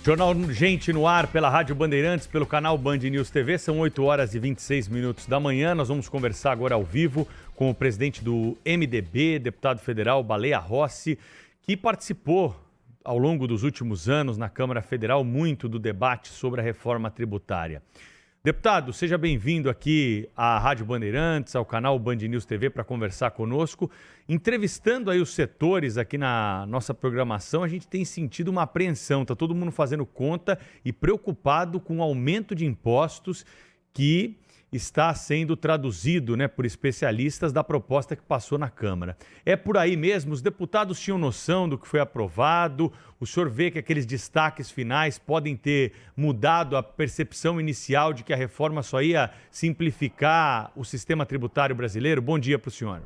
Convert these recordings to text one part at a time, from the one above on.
Jornal Gente no Ar pela Rádio Bandeirantes, pelo canal Band News TV. São 8 horas e 26 minutos da manhã. Nós vamos conversar agora ao vivo com o presidente do MDB, deputado federal Baleia Rossi, que participou ao longo dos últimos anos na Câmara Federal muito do debate sobre a reforma tributária. Deputado, seja bem-vindo aqui à Rádio Bandeirantes, ao canal Band News TV para conversar conosco. Entrevistando aí os setores aqui na nossa programação, a gente tem sentido uma apreensão, está todo mundo fazendo conta e preocupado com o aumento de impostos que está sendo traduzido, por especialistas da proposta que passou na Câmara. É por aí mesmo? Os deputados tinham noção do que foi aprovado? O senhor vê que aqueles destaques finais podem ter mudado a percepção inicial de que a reforma só ia simplificar o sistema tributário brasileiro? Bom dia para o senhor.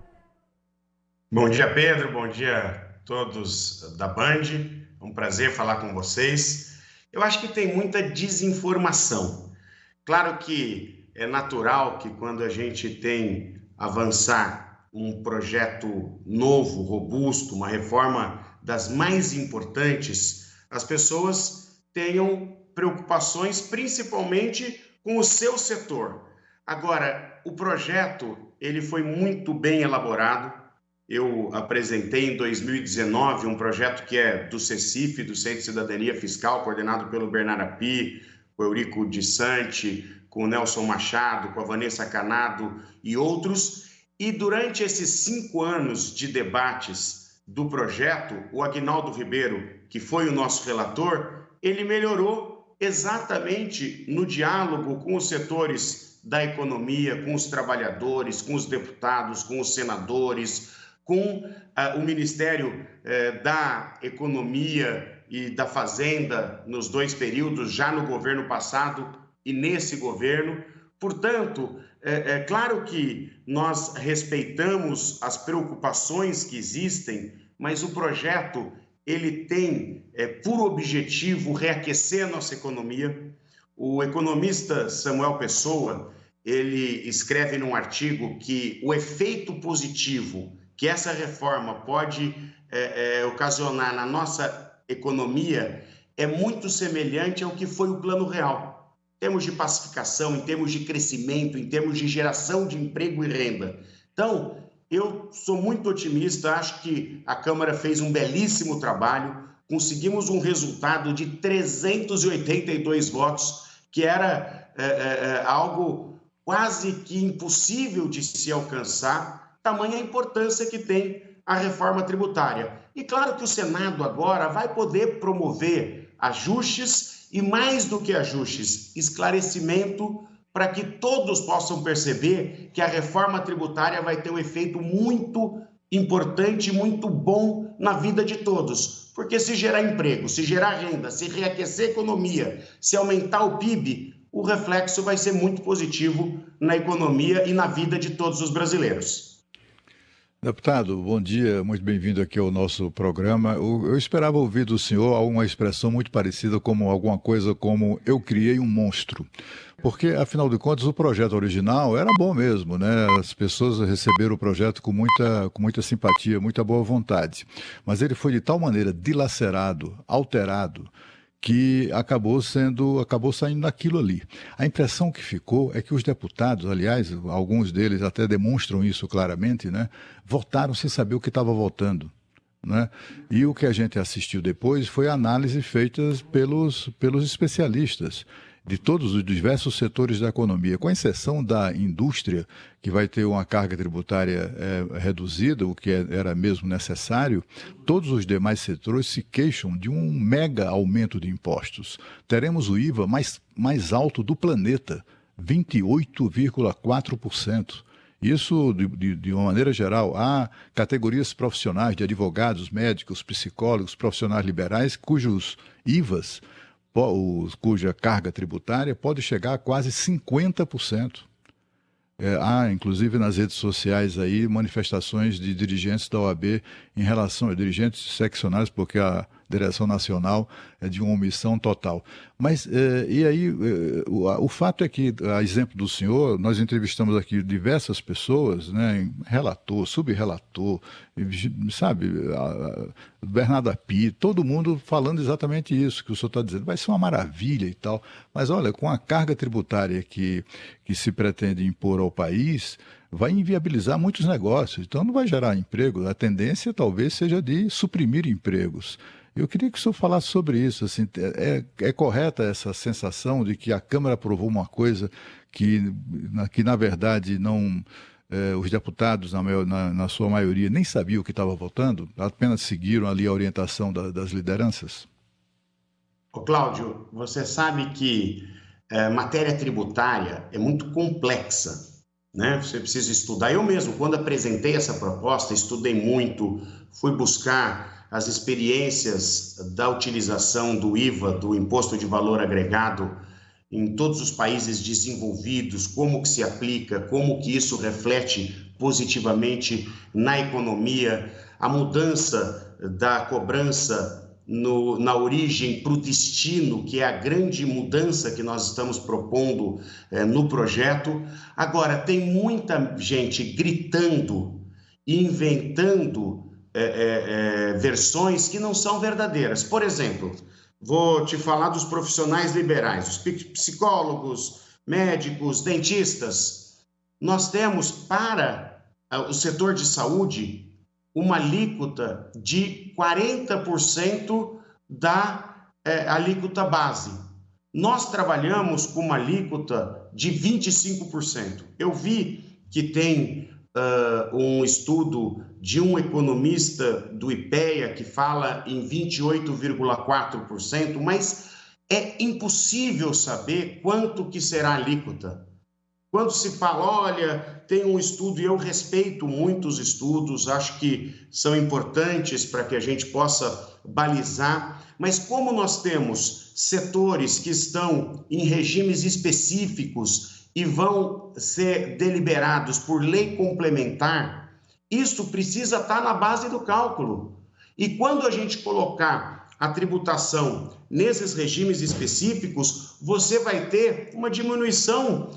Bom dia, Pedro. Bom dia a todos da Band. É um prazer falar com vocês. Eu acho que tem muita desinformação. Claro que é natural que quando a gente tem avançar um projeto novo, robusto, uma reforma das mais importantes, as pessoas tenham preocupações principalmente com o seu setor. Agora, o projeto ele foi muito bem elaborado. Eu apresentei em 2019 um projeto que é do CECIF, do Centro de Cidadania Fiscal, coordenado pelo Bernardo Api, o Eurico de Santi, com o Nelson Machado, com a Vanessa Canado e outros. E durante esses 5 anos de debates do projeto, o Aguinaldo Ribeiro, que foi o nosso relator, ele melhorou exatamente no diálogo com os setores da economia, com os trabalhadores, com os deputados, com os senadores, com o Ministério da Economia e da Fazenda nos 2 períodos, já no governo passado e nesse governo. Portanto, é claro que nós respeitamos as preocupações que existem, mas o projeto ele tem por objetivo reaquecer a nossa economia. O economista Samuel Pessoa, ele escreve num artigo que o efeito positivo que essa reforma pode ocasionar na nossa economia é muito semelhante ao que foi o Plano Real. Em termos de pacificação, em termos de crescimento, em termos de geração de emprego e renda. Então, eu sou muito otimista, acho que a Câmara fez um belíssimo trabalho, conseguimos um resultado de 382 votos, que era algo quase que impossível de se alcançar, tamanha a importância que tem a reforma tributária. E claro que o Senado agora vai poder promover ajustes e, mais do que ajustes, esclarecimento para que todos possam perceber que a reforma tributária vai ter um efeito muito importante, muito bom na vida de todos. Porque se gerar emprego, se gerar renda, se reaquecer a economia, se aumentar o PIB, o reflexo vai ser muito positivo na economia e na vida de todos os brasileiros. Deputado, bom dia, muito bem-vindo aqui ao nosso programa. Eu esperava ouvir do senhor alguma expressão muito parecida como alguma coisa como eu criei um monstro. Porque, afinal de contas, o projeto original era bom mesmo, né? As pessoas receberam o projeto com muita simpatia, muita boa vontade. Mas ele foi de tal maneira dilacerado, alterado, que acabou saindo daquilo ali. A impressão que ficou é que os deputados, aliás, alguns deles até demonstram isso claramente, votaram sem saber o que estava votando. E o que a gente assistiu depois foi a análise feita pelos especialistas de todos os diversos setores da economia, com exceção da indústria, que vai ter uma carga tributária reduzida, o que era mesmo necessário. Todos os demais setores se queixam de um mega aumento de impostos. Teremos o IVA mais alto do planeta, 28,4%. Isso, de uma maneira geral, há categorias profissionais de advogados, médicos, psicólogos, profissionais liberais, cujos IVAs, cuja carga tributária pode chegar a quase 50%. Há, inclusive, nas redes sociais aí, manifestações de dirigentes da OAB em relação a dirigentes seccionais, porque direção nacional de uma omissão total. Mas, e aí, o fato é que, a exemplo do senhor, nós entrevistamos aqui diversas pessoas, né, relator, subrelator, sabe, Bernardo Api, todo mundo falando exatamente isso que o senhor está dizendo. Vai ser uma maravilha e tal, mas olha, com a carga tributária que se pretende impor ao país, vai inviabilizar muitos negócios, então não vai gerar emprego. A tendência talvez seja de suprimir empregos. Eu queria que o senhor falasse sobre isso. Assim, é correta essa sensação de que a Câmara aprovou uma coisa que na verdade, não, os deputados, na sua maioria, nem sabiam o que estava votando, apenas seguiram ali a orientação das lideranças? Ô, Cláudio, você sabe que matéria tributária é muito complexa, né? Você precisa estudar. Eu mesmo, quando apresentei essa proposta, estudei muito, fui buscar as experiências da utilização do IVA, do Imposto de Valor Agregado, em todos os países desenvolvidos, como que se aplica, como que isso reflete positivamente na economia, a mudança da cobrança na origem para o destino, que é a grande mudança que nós estamos propondo no projeto. Agora, tem muita gente gritando e inventando versões que não são verdadeiras. Por exemplo, vou te falar dos profissionais liberais, os psicólogos, médicos, dentistas. Nós temos para o setor de saúde uma alíquota de 40% da alíquota base. Nós trabalhamos com uma alíquota de 25%. Eu vi que tem um estudo de um economista do IPEA que fala em 28,4%, mas é impossível saber quanto que será a alíquota. Quando se fala, olha, tem um estudo, e eu respeito muitos estudos, acho que são importantes para que a gente possa balizar, mas como nós temos setores que estão em regimes específicos e vão ser deliberados por lei complementar, isso precisa estar na base do cálculo. E quando a gente colocar a tributação nesses regimes específicos, você vai ter uma diminuição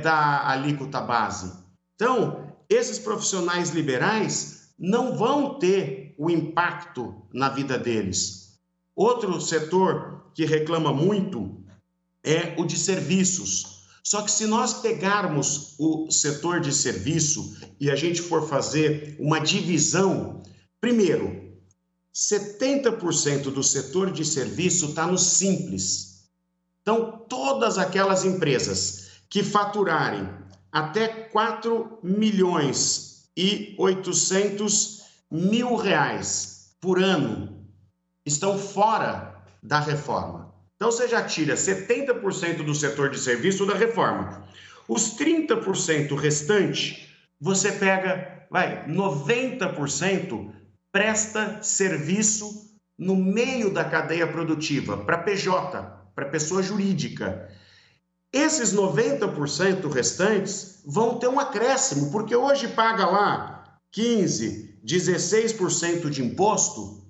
da alíquota base. Então, esses profissionais liberais não vão ter o impacto na vida deles. Outro setor que reclama muito é o de serviços. Só que se nós pegarmos o setor de serviço e a gente for fazer uma divisão, primeiro, 70% do setor de serviço está no Simples. Então, todas aquelas empresas que faturarem até 4.800.000 reais por ano estão fora da reforma. Então, você já tira 70% do setor de serviço da reforma. Os 30% restante, você pega, 90% presta serviço no meio da cadeia produtiva, para PJ, para pessoa jurídica. Esses 90% restantes vão ter um acréscimo, porque hoje paga lá 15%, 16% de imposto,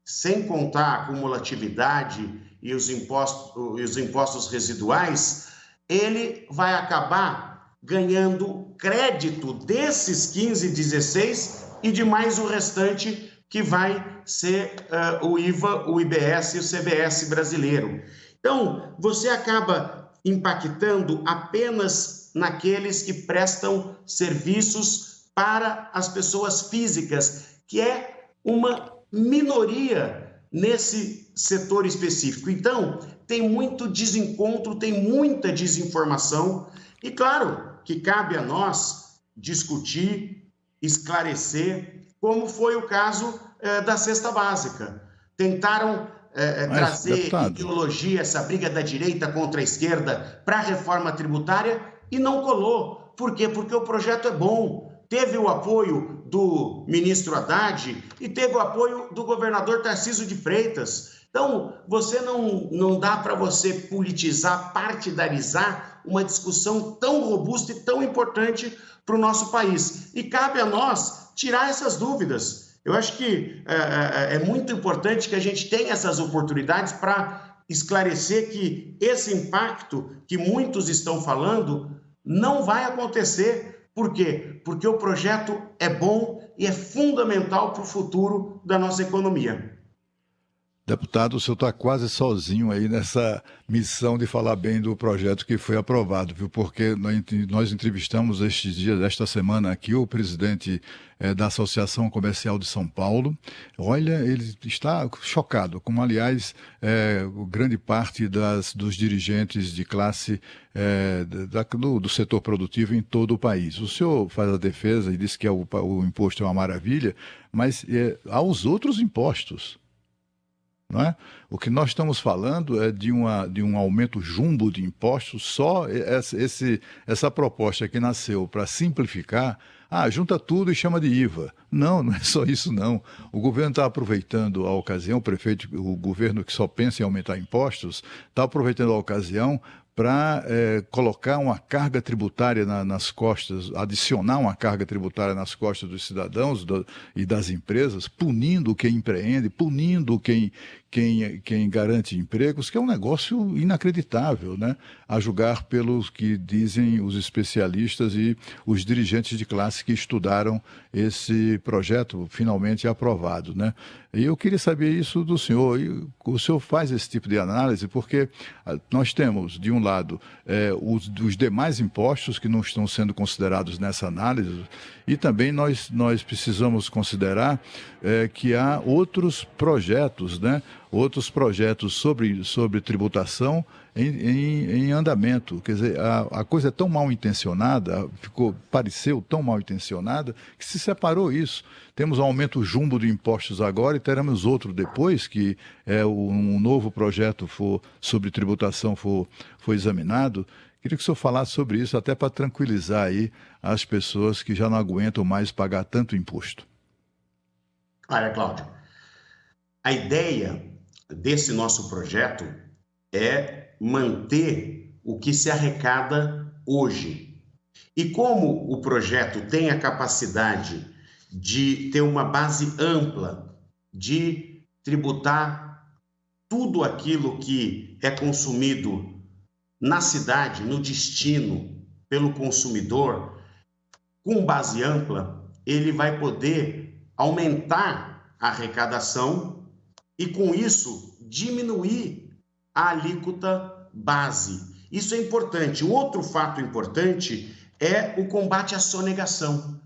sem contar a acumulatividade e os impostos residuais, ele vai acabar ganhando crédito desses 15, 16 e de mais o restante que vai ser o IVA, o IBS e o CBS brasileiro. Então, você acaba impactando apenas naqueles que prestam serviços para as pessoas físicas, que é uma minoria nesse setor específico. Então, tem muito desencontro, tem muita desinformação e, claro, que cabe a nós discutir, esclarecer, como foi o caso da cesta básica. Tentaram trazer ideologia, essa briga da direita contra a esquerda para a reforma tributária e não colou. Por quê? Porque o projeto é bom. Teve o apoio do ministro Haddad e teve o apoio do governador Tarcísio de Freitas. Então, você não dá para você politizar, partidarizar uma discussão tão robusta e tão importante para o nosso país. E cabe a nós tirar essas dúvidas. Eu acho que é muito importante que a gente tenha essas oportunidades para esclarecer que esse impacto que muitos estão falando não vai acontecer. Por quê? Porque o projeto é bom e é fundamental para o futuro da nossa economia. Deputado, o senhor está quase sozinho aí nessa missão de falar bem do projeto que foi aprovado, viu? Porque nós entrevistamos esta semana aqui, o presidente da Associação Comercial de São Paulo. Olha, ele está chocado, como aliás grande parte dos dirigentes de classe do setor produtivo em todo o país. O senhor faz a defesa e diz que o imposto é uma maravilha, mas há os outros impostos. Não é? O que nós estamos falando é de um aumento jumbo de impostos, só essa proposta que nasceu para simplificar, junta tudo e chama de IVA. Não, não é só isso não. O governo está aproveitando a ocasião, o governo que só pensa em aumentar impostos, está aproveitando a ocasião para colocar uma carga tributária nas costas, adicionar uma carga tributária nas costas dos cidadãos e das empresas, punindo quem empreende, punindo quem garante empregos, que é um negócio inacreditável, né? A julgar pelos que dizem os especialistas e os dirigentes de classe que estudaram esse projeto finalmente aprovado, né? E eu queria saber isso do senhor. E o senhor faz esse tipo de análise porque nós temos, de um lado, os demais impostos que não estão sendo considerados nessa análise, e também nós precisamos considerar que há outros projetos, né? Outros projetos sobre tributação em andamento. Quer dizer, a coisa é tão mal intencionada, pareceu tão mal intencionada, que se separou isso. Temos um aumento jumbo de impostos agora e teremos outro depois, que um novo projeto sobre tributação for examinado. Queria que o senhor falasse sobre isso, até para tranquilizar aí as pessoas que já não aguentam mais pagar tanto imposto. Olha, Cláudio, a ideia desse nosso projeto é manter o que se arrecada hoje. E como o projeto tem a capacidade de ter uma base ampla, de tributar tudo aquilo que é consumido na cidade, no destino, pelo consumidor, com base ampla, ele vai poder aumentar a arrecadação e, com isso, diminuir a alíquota base. Isso é importante. Um outro fato importante é o combate à sonegação.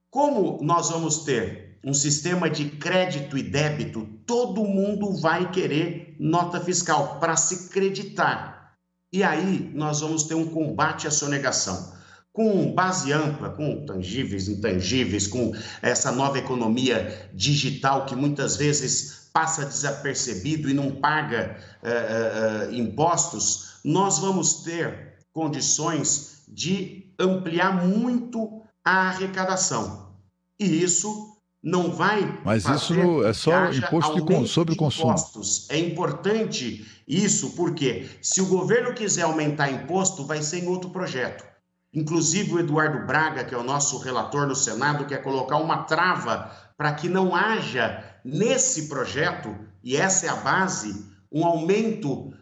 Como nós vamos ter um sistema de crédito e débito, todo mundo vai querer nota fiscal para se creditar. E aí nós vamos ter um combate à sonegação. Com base ampla, com tangíveis, intangíveis, com essa nova economia digital que muitas vezes passa desapercebido e não paga impostos, nós vamos ter condições de ampliar muito a arrecadação. E isso não vai Mas isso é só imposto sobre consumo. Impostos. É importante isso porque se o governo quiser aumentar imposto, vai ser em outro projeto. Inclusive o Eduardo Braga, que é o nosso relator no Senado, quer colocar uma trava para que não haja nesse projeto, e essa é a base, um aumento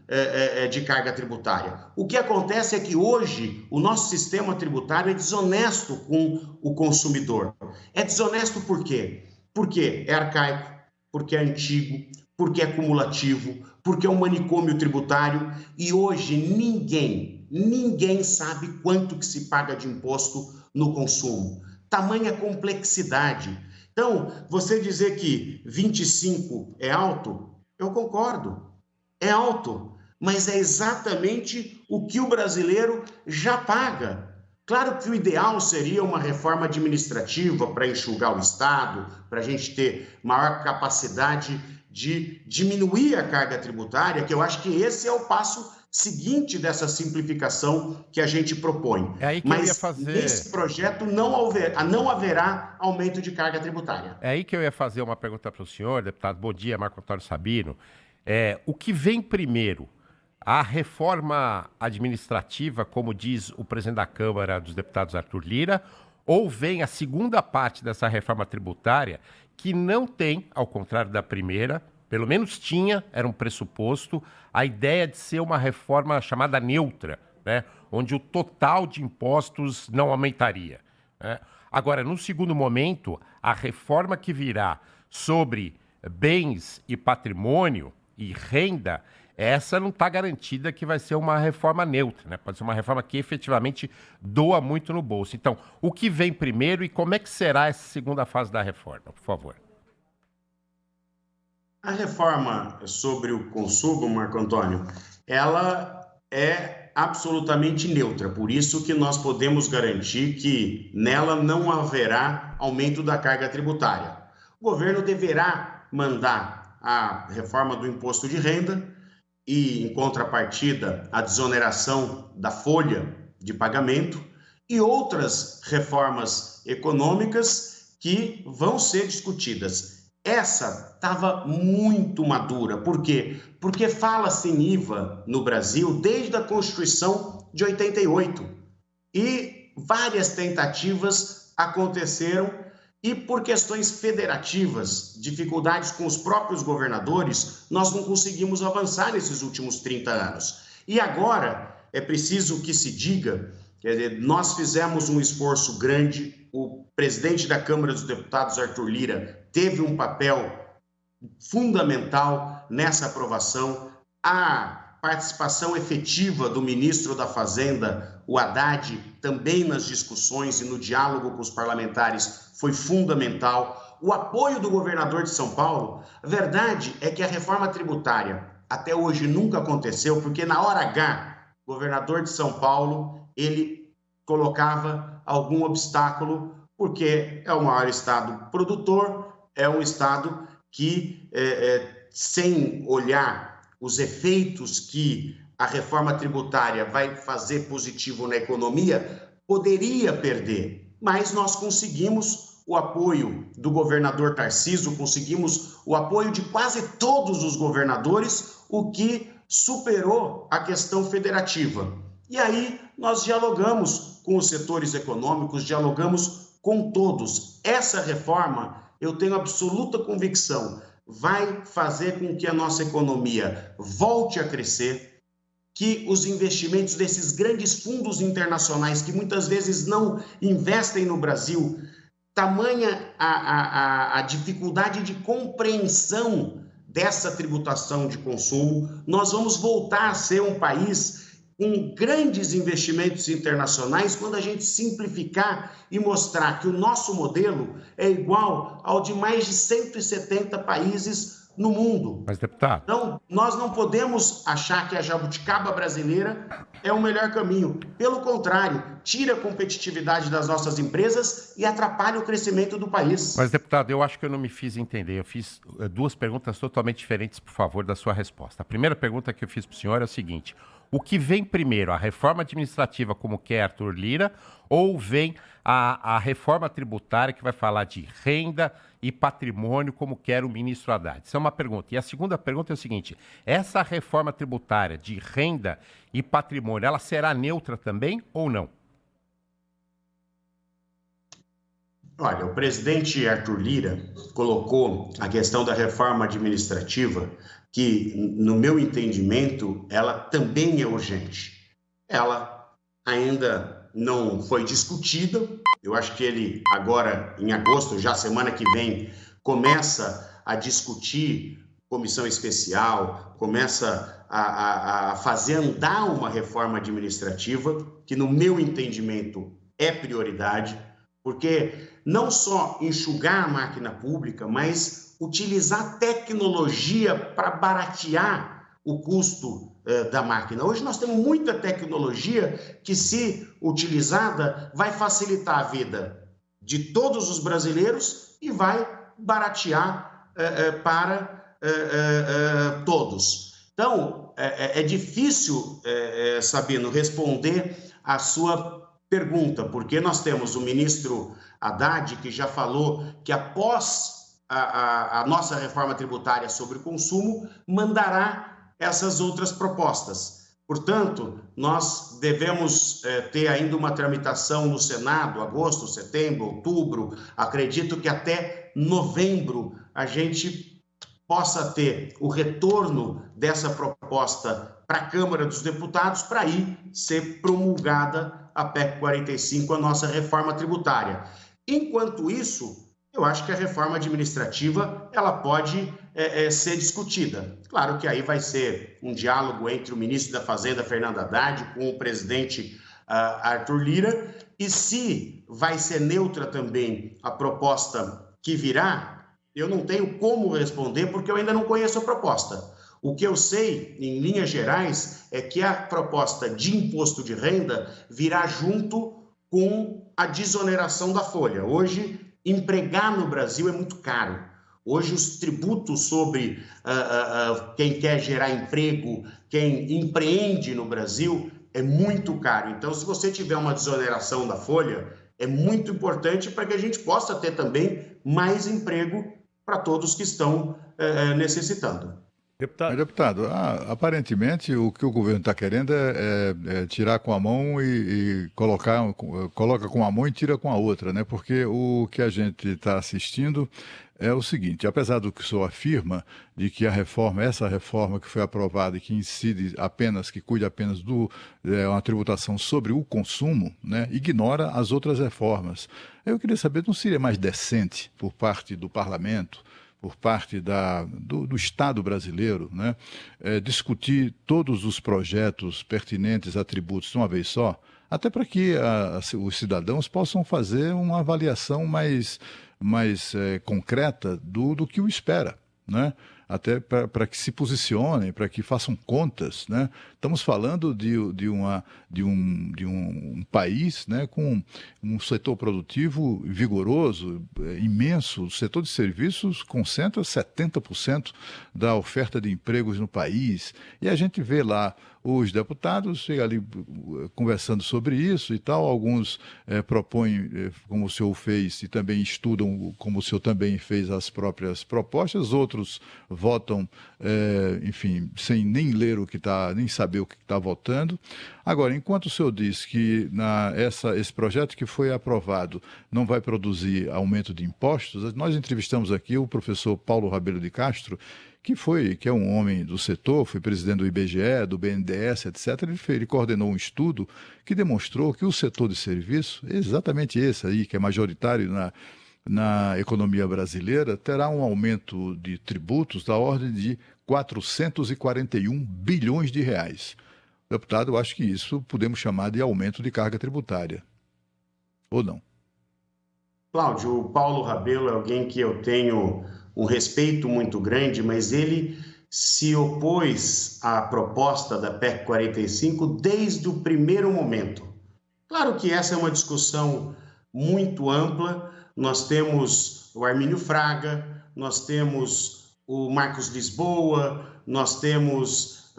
de carga tributária. O que acontece é que hoje o nosso sistema tributário é desonesto com o consumidor. É desonesto por quê? Porque é arcaico, porque é antigo, porque é cumulativo, porque é um manicômio tributário e hoje ninguém sabe quanto que se paga de imposto no consumo. Tamanha complexidade. Então, você dizer que 25 é alto, eu concordo, é alto, mas é exatamente o que o brasileiro já paga. Claro que o ideal seria uma reforma administrativa para enxugar o Estado, para a gente ter maior capacidade de diminuir a carga tributária, que eu acho que esse é o passo seguinte dessa simplificação que a gente propõe. É aí que Mas eu ia fazer... nesse projeto não haverá aumento de carga tributária. É aí que eu ia fazer uma pergunta para o senhor, deputado. Bom dia, Marco Antônio Sabino. O que vem primeiro? A reforma administrativa, como diz o presidente da Câmara dos Deputados, Arthur Lira, Ou vem a segunda parte dessa reforma tributária, que não tem, ao contrário da primeira, pelo menos tinha, era um pressuposto, a ideia de ser uma reforma chamada neutra, né? Onde o total de impostos não aumentaria, né? Agora, no segundo momento, a reforma que virá sobre bens e patrimônio e renda, essa não está garantida que vai ser uma reforma neutra, né? Pode ser uma reforma que efetivamente doa muito no bolso. Então, o que vem primeiro e como é que será essa segunda fase da reforma, por favor? A reforma sobre o consumo, Marco Antônio, ela é absolutamente neutra, por isso que nós podemos garantir que nela não haverá aumento da carga tributária. O governo deverá mandar a reforma do imposto de renda e, em contrapartida, a desoneração da folha de pagamento e outras reformas econômicas que vão ser discutidas. Essa estava muito madura. Por quê? Porque fala-se em IVA no Brasil desde a Constituição de 88. E várias tentativas aconteceram e por questões federativas, dificuldades com os próprios governadores, nós não conseguimos avançar nesses últimos 30 anos. E agora é preciso que se diga, quer dizer, nós fizemos um esforço grande, o presidente da Câmara dos Deputados, Arthur Lira, teve um papel fundamental nessa aprovação, a participação efetiva do ministro da Fazenda, o Haddad, também nas discussões e no diálogo com os parlamentares foi fundamental, o apoio do governador de São Paulo. A verdade é que a reforma tributária até hoje nunca aconteceu, porque na hora H, o governador de São Paulo, ele colocava algum obstáculo, porque é o maior estado produtor, é um estado que, sem olhar os efeitos que a reforma tributária vai fazer positivo na economia, poderia perder. Mas nós conseguimos o apoio do governador Tarcísio, conseguimos o apoio de quase todos os governadores, o que superou a questão federativa. E aí nós dialogamos com os setores econômicos, dialogamos com todos. Essa reforma, eu tenho absoluta convicção, vai fazer com que a nossa economia volte a crescer, que os investimentos desses grandes fundos internacionais que muitas vezes não investem no Brasil, tamanha a dificuldade de compreensão dessa tributação de consumo, nós vamos voltar a ser um país com grandes investimentos internacionais quando a gente simplificar e mostrar que o nosso modelo é igual ao de mais de 170 países no mundo. Mas, deputado... Então, nós não podemos achar que a jabuticaba brasileira é o melhor caminho. Pelo contrário, tira a competitividade das nossas empresas e atrapalha o crescimento do país. Mas, deputado, eu acho que eu não me fiz entender. Eu fiz duas perguntas totalmente diferentes, por favor, da sua resposta. A primeira pergunta que eu fiz para o senhor é o seguinte: o que vem primeiro, a reforma administrativa, como quer Arthur Lira, ou vem a reforma tributária, que vai falar de renda e patrimônio, como quer o ministro Haddad? Essa é uma pergunta. E a segunda pergunta é o seguinte: essa reforma tributária de renda e patrimônio, ela será neutra também ou não? Olha, o presidente Arthur Lira colocou a questão da reforma administrativa, que, no meu entendimento, ela também é urgente. Ela ainda não foi discutida. Eu acho que ele agora, em agosto, já semana que vem, começa a discutir comissão especial, começa a fazer andar uma reforma administrativa, que, no meu entendimento, é prioridade, porque não só enxugar a máquina pública, mas utilizar tecnologia para baratear o custo da máquina. Hoje nós temos muita tecnologia que, se utilizada, vai facilitar a vida de todos os brasileiros e vai baratear para todos. Então, é difícil, Sabino, responder a sua pergunta, porque nós temos o ministro Haddad, que já falou que após a nossa reforma tributária sobre o consumo, mandará essas outras propostas, Portanto, nós devemos ter ainda uma tramitação no Senado, agosto, setembro, outubro. Acredito que até novembro a gente possa ter o retorno dessa proposta para a Câmara dos Deputados, para aí ser promulgada a PEC 45, a nossa reforma tributária. Enquanto isso, eu acho que a reforma administrativa ela pode ser discutida. Claro que aí vai ser um diálogo entre o ministro da Fazenda, Fernando Haddad, com o presidente Arthur Lira, e se vai ser neutra também a proposta que virá, eu não tenho como responder porque eu ainda não conheço a proposta. O que eu sei, em linhas gerais, é que a proposta de imposto de renda virá junto com a desoneração da folha. Hoje, empregar no Brasil é muito caro. Hoje, os tributos sobre quem quer gerar emprego, quem empreende no Brasil, é muito caro. Então, se você tiver uma desoneração da folha, é muito importante para que a gente possa ter também mais emprego para todos que estão necessitando. Deputado, aparentemente o que o governo está querendo é tirar com a mão e coloca com a mão e tira com a outra, né? Porque o que a gente está assistindo é o seguinte: apesar do que o senhor afirma de que essa reforma que foi aprovada e que incide apenas, que cuida apenas uma tributação sobre o consumo, né, ignora as outras reformas. Eu queria saber, não seria mais decente por parte do parlamento, por parte do Estado brasileiro, né, discutir todos os projetos pertinentes a tributos de uma vez só, até para que os cidadãos possam fazer uma avaliação mais concreta do que o espera, né? Até para que se posicionem, para que façam contas, né? Estamos falando de um país, né, com um setor produtivo vigoroso, imenso. O setor de serviços concentra 70% da oferta de empregos no país. E a gente vê lá os deputados chegam ali conversando sobre isso e tal. Alguns propõem, como o senhor fez, e também estudam, como o senhor também fez, as próprias propostas. Outros votam, enfim, sem nem ler nem saber o que está votando. Agora, enquanto o senhor diz que esse projeto que foi aprovado não vai produzir aumento de impostos, nós entrevistamos aqui o professor Paulo Rabelo de Castro, que é um homem do setor, foi presidente do IBGE, do BNDES, etc. Ele coordenou um estudo que demonstrou que o setor de serviço, exatamente esse aí, que é majoritário na economia brasileira, terá um aumento de tributos da ordem de 441 bilhões de reais. Deputado, eu acho que isso podemos chamar de aumento de carga tributária. Ou não? Cláudio, o Paulo Rabelo é alguém que eu tenho um respeito muito grande, mas ele se opôs à proposta da PEC 45 desde o primeiro momento. Claro que essa é uma discussão muito ampla. Nós temos o Armínio Fraga, nós temos o Marcos Lisboa, nós temos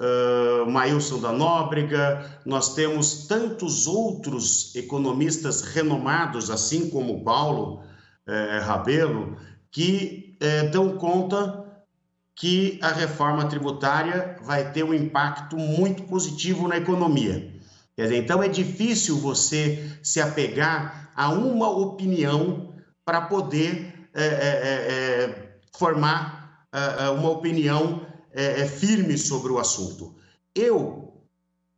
Maílson da Nóbrega, nós temos tantos outros economistas renomados, assim como o Paulo Rabelo, que dão conta que a reforma tributária vai ter um impacto muito positivo na economia. Quer dizer, então é difícil você se apegar a uma opinião para poder formar uma opinião firme sobre o assunto. Eu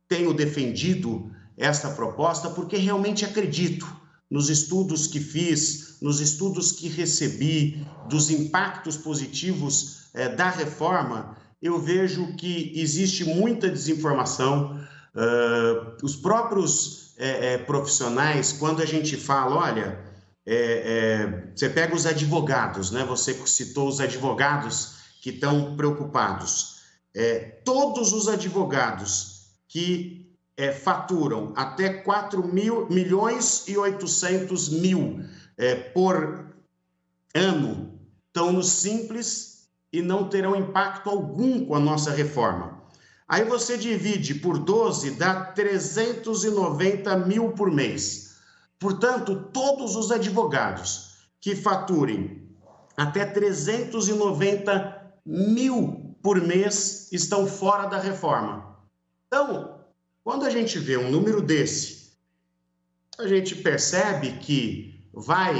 tenho defendido esta proposta porque realmente acredito nos estudos que fiz, nos estudos que recebi, dos impactos positivos da reforma. Eu vejo que existe muita desinformação. Os próprios profissionais, quando a gente fala, olha, você pega os advogados, né? Você citou os advogados que estão preocupados. Todos os advogados que faturam até 4.800.000 por ano estão no Simples e não terão impacto algum com a nossa reforma. Aí você divide por 12, dá 390 mil por mês. Portanto, todos os advogados que faturem até 390 mil por mês estão fora da reforma. Então, quando a gente vê um número desse, a gente percebe que vai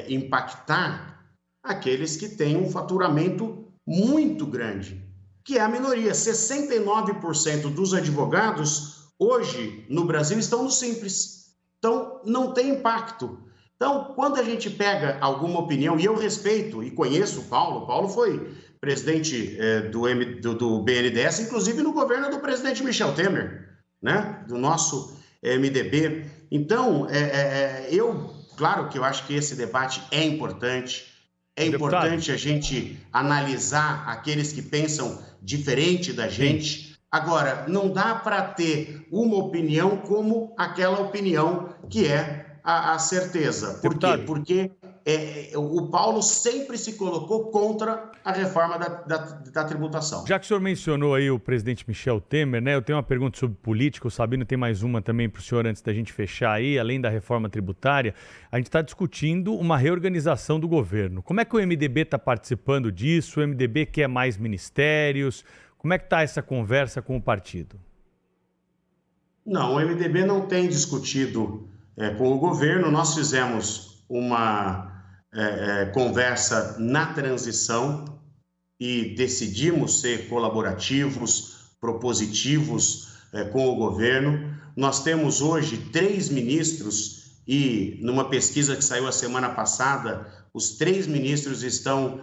impactar aqueles que têm um faturamento muito grande, que é a minoria. 69% dos advogados hoje no Brasil estão no Simples. Então, não tem impacto. Então, quando a gente pega alguma opinião, e eu respeito e conheço o Paulo foi presidente do BNDES, inclusive no governo do presidente Michel Temer, né? Do nosso MDB. Então, claro que eu acho que esse debate é importante. É importante a gente analisar aqueles que pensam diferente da gente. Agora, não dá para ter uma opinião como aquela opinião que é a certeza. Por quê? Porque o Paulo sempre se colocou contra a reforma da tributação. Já que o senhor mencionou aí o presidente Michel Temer, né? Eu tenho uma pergunta sobre política. O Sabino tem mais uma também para o senhor antes da gente fechar aí. Além da reforma tributária, a gente está discutindo uma reorganização do governo. Como é que o MDB está participando disso? O MDB quer mais ministérios? Como é que está essa conversa com o partido? Não, o MDB não tem discutido com o governo. Nós fizemos uma conversa na transição e decidimos ser colaborativos, propositivos com o governo. Nós temos hoje 3 ministros e, numa pesquisa que saiu a semana passada, os 3 ministros estão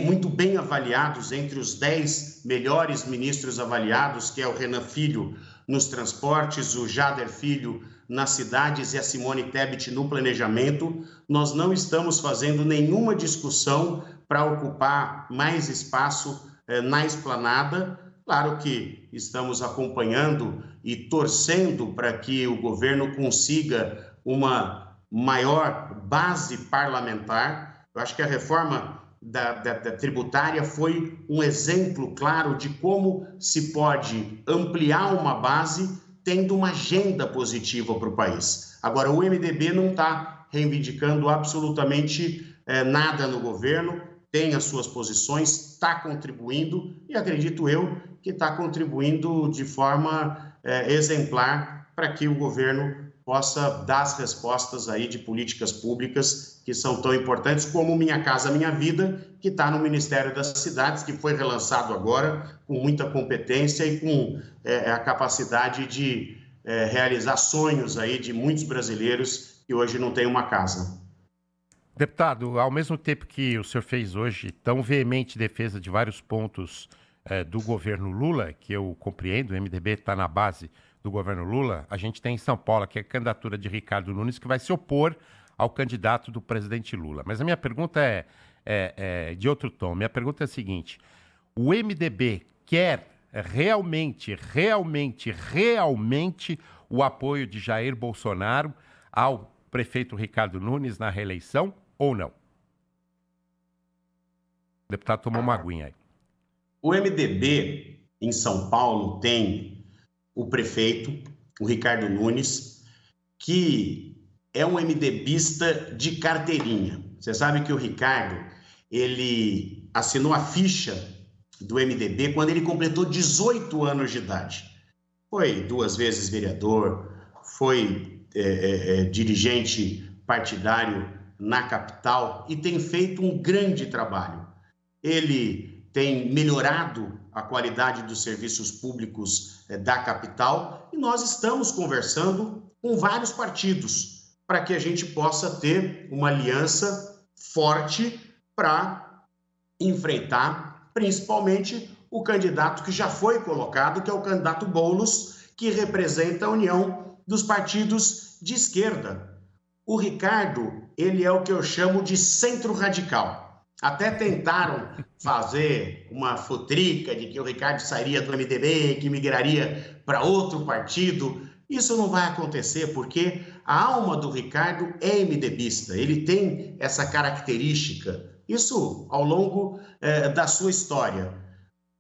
muito bem avaliados entre os 10 melhores ministros avaliados, que é o Renan Filho nos transportes, o Jader Filho nas cidades e a Simone Tebet no planejamento. Nós não estamos fazendo nenhuma discussão para ocupar mais espaço na esplanada. Claro que estamos acompanhando e torcendo para que o governo consiga uma maior base parlamentar. Eu acho que a reforma da tributária foi um exemplo claro de como se pode ampliar uma base tendo uma agenda positiva para o país. Agora, o MDB não está reivindicando absolutamente nada no governo, tem as suas posições, está contribuindo e acredito eu que está contribuindo de forma exemplar para que o governo possa dar as respostas aí de políticas públicas que são tão importantes como Minha Casa Minha Vida, que está no Ministério das Cidades, que foi relançado agora com muita competência e com a capacidade de realizar sonhos aí de muitos brasileiros que hoje não têm uma casa. Deputado, ao mesmo tempo que o senhor fez hoje tão veemente defesa de vários pontos do governo Lula, que eu compreendo, o MDB está na base do governo Lula, a gente tem em São Paulo aqui a candidatura de Ricardo Nunes, que vai se opor ao candidato do presidente Lula. Mas a minha pergunta é de outro tom. Minha pergunta é a seguinte: o MDB quer realmente o apoio de Jair Bolsonaro ao prefeito Ricardo Nunes na reeleição ou não? O deputado tomou uma aguinha aí. O MDB em São Paulo tem o prefeito, o Ricardo Nunes, que é um MDBista de carteirinha. Você sabe que o Ricardo, ele assinou a ficha do MDB quando ele completou 18 anos de idade. Foi 2 vezes vereador, foi dirigente partidário na capital e tem feito um grande trabalho. Ele tem melhorado a qualidade dos serviços públicos da capital e nós estamos conversando com vários partidos para que a gente possa ter uma aliança forte para enfrentar principalmente o candidato que já foi colocado, que é o candidato Boulos, que representa a união dos partidos de esquerda. O Ricardo, ele é o que eu chamo de centro-radical. Até tentaram fazer uma futrica de que o Ricardo sairia do MDB, que migraria para outro partido. Isso não vai acontecer, porque a alma do Ricardo é MDBista. Ele tem essa característica, isso ao longo da sua história.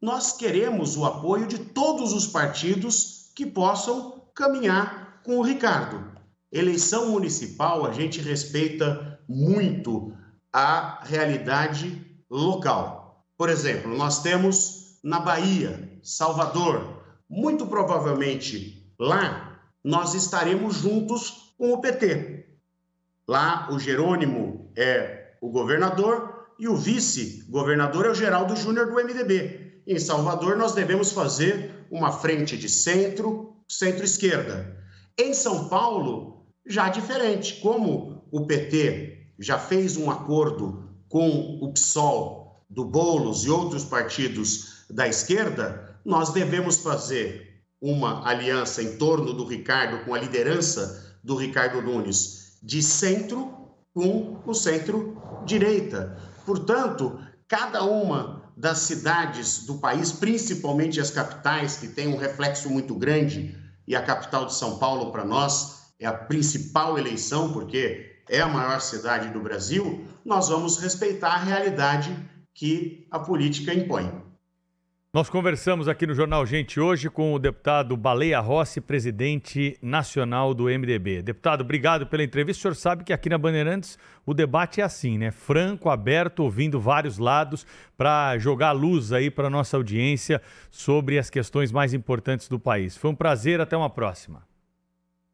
Nós queremos o apoio de todos os partidos que possam caminhar com o Ricardo. Eleição municipal, a gente respeita muito a realidade local. Por exemplo, nós temos na Bahia, Salvador, muito provavelmente lá nós estaremos juntos com o PT. Lá o Jerônimo é o governador e o vice-governador é o Geraldo Júnior do MDB. Em Salvador nós devemos fazer uma frente de centro-esquerda. Em São Paulo, já diferente. Como o PT já fez um acordo com o PSOL do Boulos e outros partidos da esquerda, nós devemos fazer uma aliança em torno do Ricardo, com a liderança do Ricardo Nunes, de centro com o centro-direita. Portanto, cada uma das cidades do país, principalmente as capitais, que têm um reflexo muito grande, e a capital de São Paulo, para nós, é a principal eleição, porque é a maior cidade do Brasil, nós vamos respeitar a realidade que a política impõe. Nós conversamos aqui no Jornal Gente hoje com o deputado Baleia Rossi, presidente nacional do MDB. Deputado, obrigado pela entrevista. O senhor sabe que aqui na Bandeirantes o debate é assim, né? Franco, aberto, ouvindo vários lados para jogar luz aí para a nossa audiência sobre as questões mais importantes do país. Foi um prazer, até uma próxima.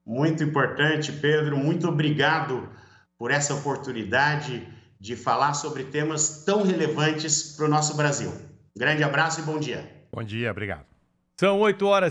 Muito importante, Pedro. Muito obrigado por essa oportunidade de falar sobre temas tão relevantes para o nosso Brasil. Grande abraço e bom dia. Bom dia, obrigado. São 8 horas.